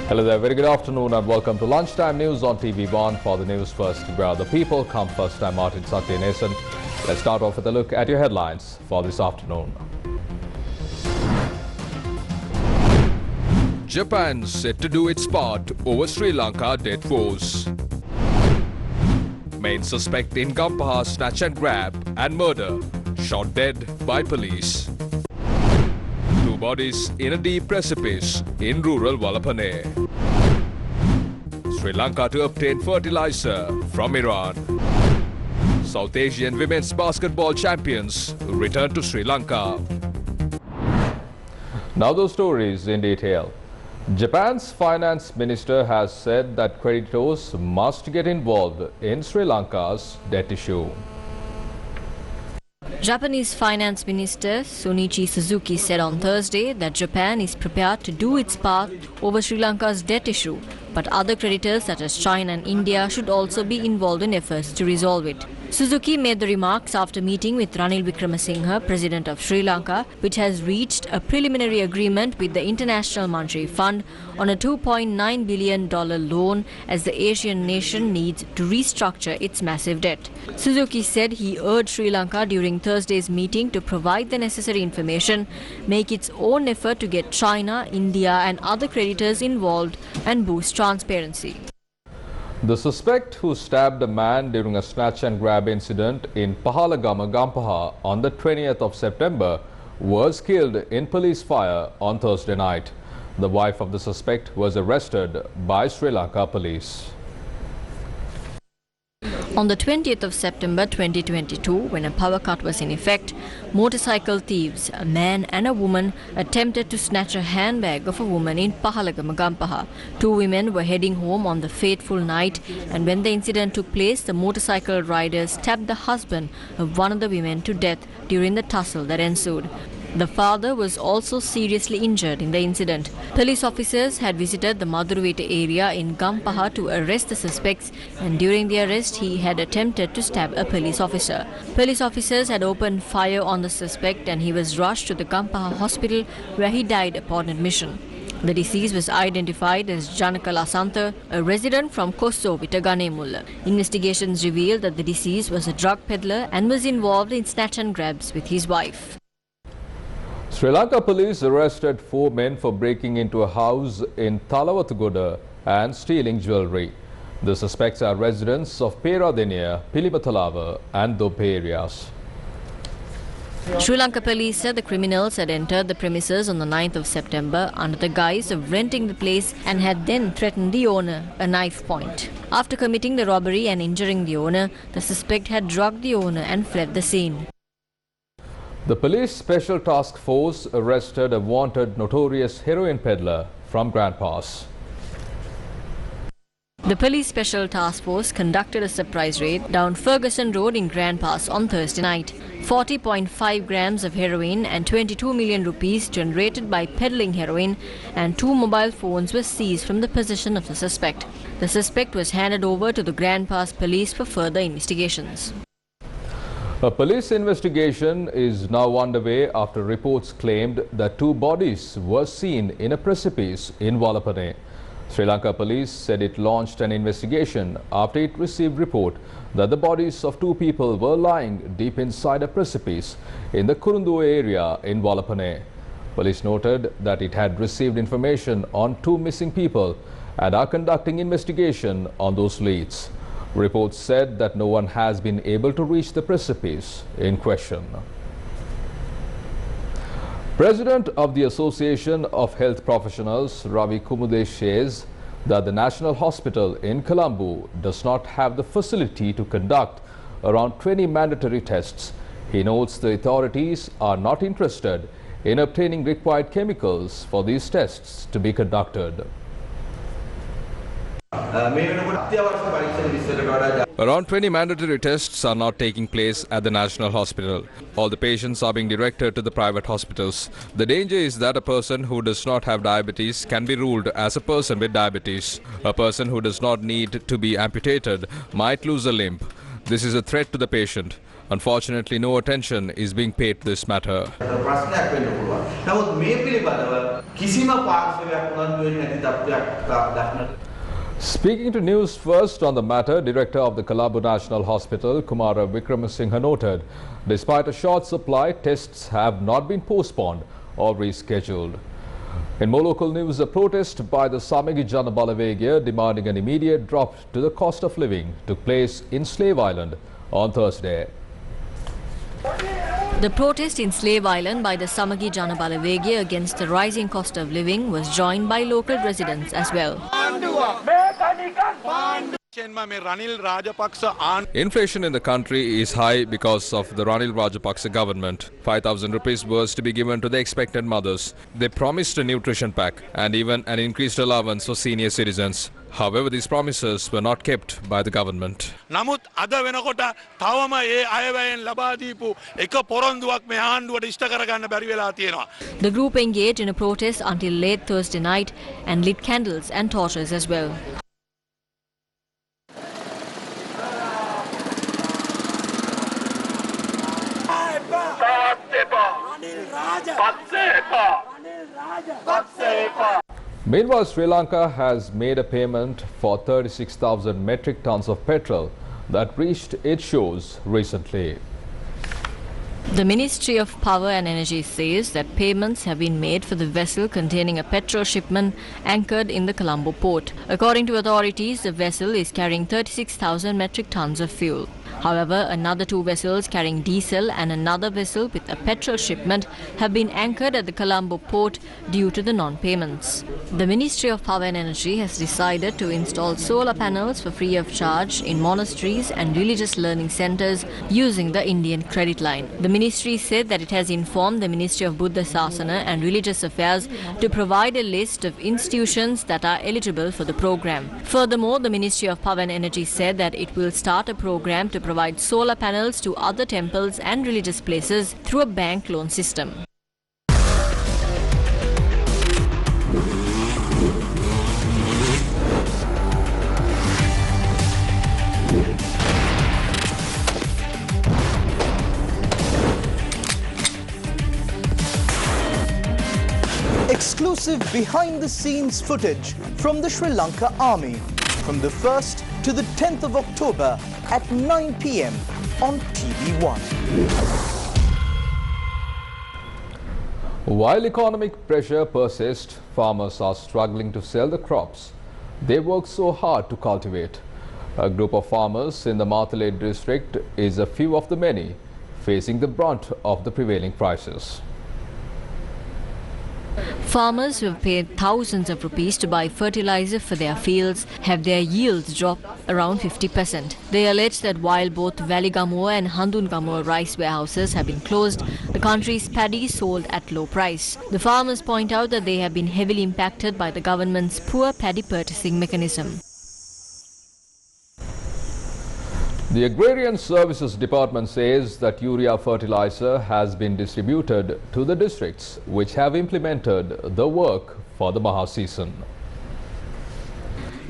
Hello there, very good afternoon and welcome to Lunchtime News on TV1 for the News First, where the people come first. I'm Martin Satyanesan. Let's start off with a look at your headlines for this afternoon. Japan set to do its part over Sri Lanka death force. Main suspect in Gampaha snatch and grab and murder, shot dead by police. Two bodies in a deep precipice in rural Bulletin. Sri Lanka to obtain fertilizer from Iran. South Asian women's basketball champions return to Sri Lanka. Now those stories in detail. Japan's finance minister has said that creditors must get involved in Sri Lanka's debt issue. Japanese Finance Minister Sunichi Suzuki said on Thursday that Japan is prepared to do its part over Sri Lanka's debt issue, but other creditors such as China and India should also be involved in efforts to resolve it. Suzuki made the remarks after meeting with Ranil Wickremesinghe, President of Sri Lanka, which has reached a preliminary agreement with the International Monetary Fund on a $2.9 billion loan as the Asian nation needs to restructure its massive debt. Suzuki said he urged Sri Lanka during Thursday's meeting to provide the necessary information, make its own effort to get China, India and other creditors involved and boost transparency. The suspect who stabbed a man during a snatch and grab incident in Pahalagama, Gampaha on the 20th of September was killed in police fire on Thursday night. The wife of the suspect was arrested by Sri Lanka police. On the 20th of September 2022, when a power cut was in effect, motorcycle thieves, a man and a woman, attempted to snatch a handbag of a woman in Pahalagama, Gampaha. Two women were heading home on the fateful night, and when the incident took place, the motorcycle riders stabbed the husband of one of the women to death during the tussle that ensued. The father was also seriously injured in the incident. Police officers had visited the Maduruveta area in Gampaha to arrest the suspects, and during the arrest he had attempted to stab a police officer. Police officers had opened fire on the suspect and he was rushed to the Gampaha hospital where he died upon admission. The deceased was identified as Janaka Lasantha, a resident from Kosso, Vitaganemulla. Investigations revealed that the deceased was a drug peddler and was involved in snatch and grabs with his wife. Sri Lanka police arrested 4 men for breaking into a house in Talawathugoda and stealing jewellery. The suspects are residents of Peradeniya, Pilimathalava and Dobbe areas. Sri Lanka police said the criminals had entered the premises on the 9th of September under the guise of renting the place and had then threatened the owner, a knife point. After committing the robbery and injuring the owner, the suspect had drugged the owner and fled the scene. The police special task force arrested a wanted notorious heroine peddler from Grand Pass. The police special task force conducted a surprise raid down Ferguson Road in Grand Pass on Thursday night. 40.5 grams of heroin and 22 million rupees generated by peddling heroin and 2 mobile phones were seized from the possession of the suspect. The suspect was handed over to the Grand Pass police for further investigations. A police investigation is now underway after reports claimed that 2 bodies were seen in a precipice in Valapane. Sri Lanka police said it launched an investigation after it received report that the bodies of 2 people were lying deep inside a precipice in the Kurundu area in Valapane. Police noted that it had received information on 2 missing people and are conducting investigation on those leads. Reports said that no one has been able to reach the precipice in question. President of the Association of Health Professionals, Ravi Kumude, says that the National Hospital in Colombo does not have the facility to conduct around 20 mandatory tests. He notes the authorities are not interested in obtaining required chemicals for these tests to be conducted. Around 20 mandatory tests are not taking place at the National Hospital. All the patients are being directed to the private hospitals. The danger is that a person who does not have diabetes can be ruled as a person with diabetes. A person who does not need to be amputated might lose a limb. This is a threat to the patient. Unfortunately, no attention is being paid to this matter. Speaking to News First on the matter, Director of the Colombo National Hospital, Kumara Vikramasinghe, noted, despite a short supply, tests have not been postponed or rescheduled. In more local news, a protest by the Samagi Janabalawegya demanding an immediate drop to the cost of living took place in Slave Island on Thursday. The protest in Slave Island by the Samagi Janabalawegya against the rising cost of living was joined by local residents as well. Inflation in the country is high because of the Ranil Rajapaksa government. 5,000 rupees was to be given to the expectant mothers. They promised a nutrition pack and even an increased allowance for senior citizens. However, these promises were not kept by the government. The group engaged in a protest until late Thursday night and lit candles and torches as well. Meanwhile, Sri Lanka has made a payment for 36,000 metric tons of petrol that reached its shores recently. The Ministry of Power and Energy says that payments have been made for the vessel containing a petrol shipment anchored in the Colombo port. According to authorities, the vessel is carrying 36,000 metric tons of fuel. However, another two vessels carrying diesel and another vessel with a petrol shipment have been anchored at the Colombo port due to the non-payments. The Ministry of Power and Energy has decided to install solar panels for free of charge in monasteries and religious learning centers using the Indian credit line. The ministry said that it has informed the Ministry of Buddha Sasana and Religious Affairs to provide a list of institutions that are eligible for the program. Furthermore, the Ministry of Power and Energy said that it will start a program to provide solar panels to other temples and religious places through a bank loan system. Exclusive behind-the-scenes footage from the Sri Lanka Army from the 1st to the 10th of October at 9 p.m. on TV1. While economic pressure persists, farmers are struggling to sell the crops they work so hard to cultivate. A group of farmers in the Matale district is a few of the many facing the brunt of the prevailing prices. Farmers who have paid thousands of rupees to buy fertilizer for their fields have their yields drop around 50%. They allege that while both Valigamur and Handungamur rice warehouses have been closed, the country's paddy is sold at low price. The farmers point out that they have been heavily impacted by the government's poor paddy purchasing mechanism. The Agrarian Services Department says that urea fertilizer has been distributed to the districts which have implemented the work for the Maha season.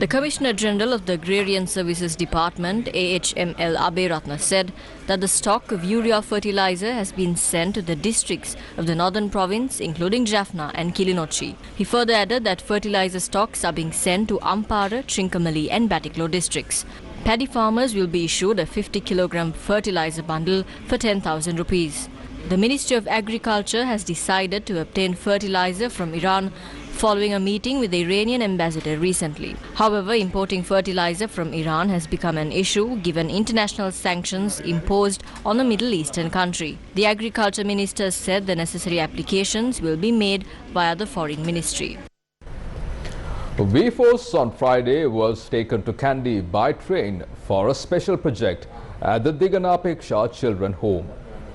The Commissioner General of the Agrarian Services Department, AHML Aberatna, said that the stock of urea fertilizer has been sent to the districts of the northern province, including Jaffna and Kilinochchi. He further added that fertilizer stocks are being sent to Ampara, Trincomalee and Batiklo districts. Paddy farmers will be issued a 50 kilogram fertilizer bundle for 10,000 rupees. The Ministry of Agriculture has decided to obtain fertilizer from Iran following a meeting with the Iranian ambassador recently. However, importing fertilizer from Iran has become an issue given international sanctions imposed on a Middle Eastern country. The Agriculture Minister said the necessary applications will be made via the Foreign Ministry. VForce on Friday was taken to Kandy by train for a special project at the Diganapeksha Children Home.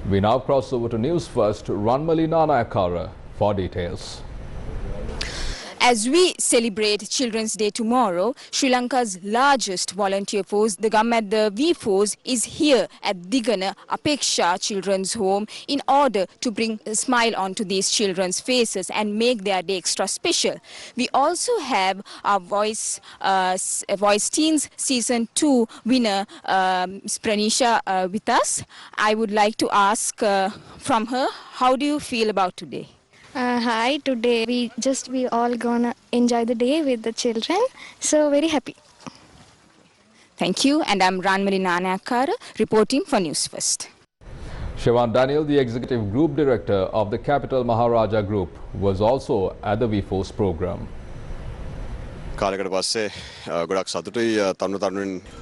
We now cross over to News First, Ranmali Nanayakara for details. As we celebrate Children's Day tomorrow, Sri Lanka's largest volunteer force, the VForce, is here at Diganapeksha Children's Home in order to bring a smile onto these children's faces and make their day extra special. We also have our Voice Teens Season 2 winner, Pranisha, with us. I would like to ask from her, how do you feel about today? Hi, today we all gonna enjoy the day with the children, so very happy. Thank you, and I'm Ranmali Nanakara reporting for News First. Siobhan Daniel, the Executive Group Director of the Capital Maharaja Group, was also at the VForce program.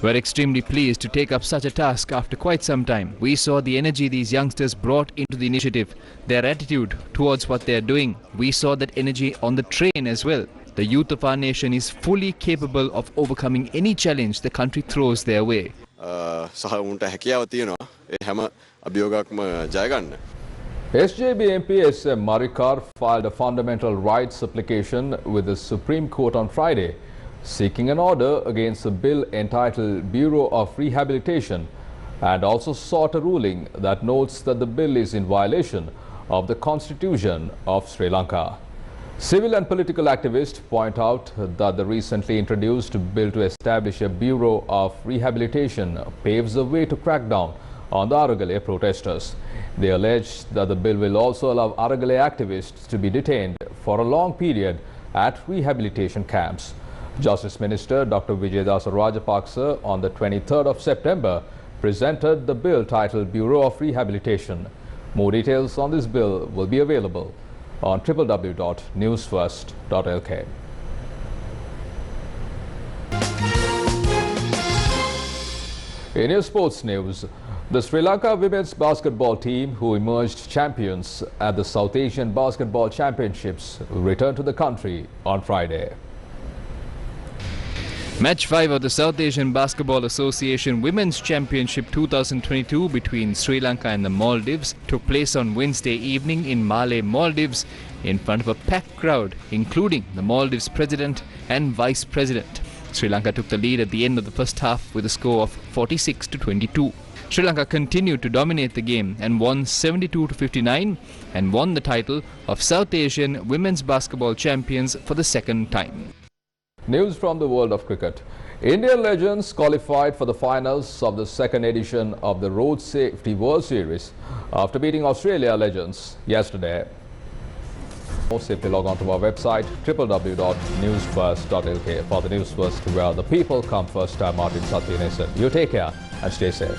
We're extremely pleased to take up such a task after quite some time. We saw the energy these youngsters brought into the initiative, their attitude towards what they're doing. We saw that energy on the train as well. The youth of our nation is fully capable of overcoming any challenge the country throws their way. SBMP SM Marikar filed a fundamental rights application with the Supreme Court on Friday, seeking an order against a bill entitled Bureau of Rehabilitation, and also sought a ruling that notes that the bill is in violation of the Constitution of Sri Lanka. Civil and political activists point out that the recently introduced bill to establish a Bureau of Rehabilitation paves the way to crack down on the Aragale protesters. They allege that the bill will also allow Aragale activists to be detained for a long period at rehabilitation camps. Justice Minister Dr. Vijayadasa Rajapaksa on the 23rd of September presented the bill titled Bureau of Rehabilitation. More details on this bill will be available on www.newsfirst.lk. In your sports news, the Sri Lanka women's basketball team, who emerged champions at the South Asian Basketball Championships, returned to the country on Friday. Match 5 of the South Asian Basketball Association Women's Championship 2022 between Sri Lanka and the Maldives took place on Wednesday evening in Malé, Maldives, in front of a packed crowd, including the Maldives President and Vice President. Sri Lanka took the lead at the end of the first half with a score of 46-22. Sri Lanka continued to dominate the game and won 72-59 and won the title of South Asian Women's Basketball Champions for the second time. News from the world of cricket. Indian legends qualified for the finals of the second edition of the Road Safety World Series after beating Australia legends yesterday. Simply log on to our website www.newsfirst.lk for the News First, where the people come first. I'm Martin Satyanesan. You take care and stay safe.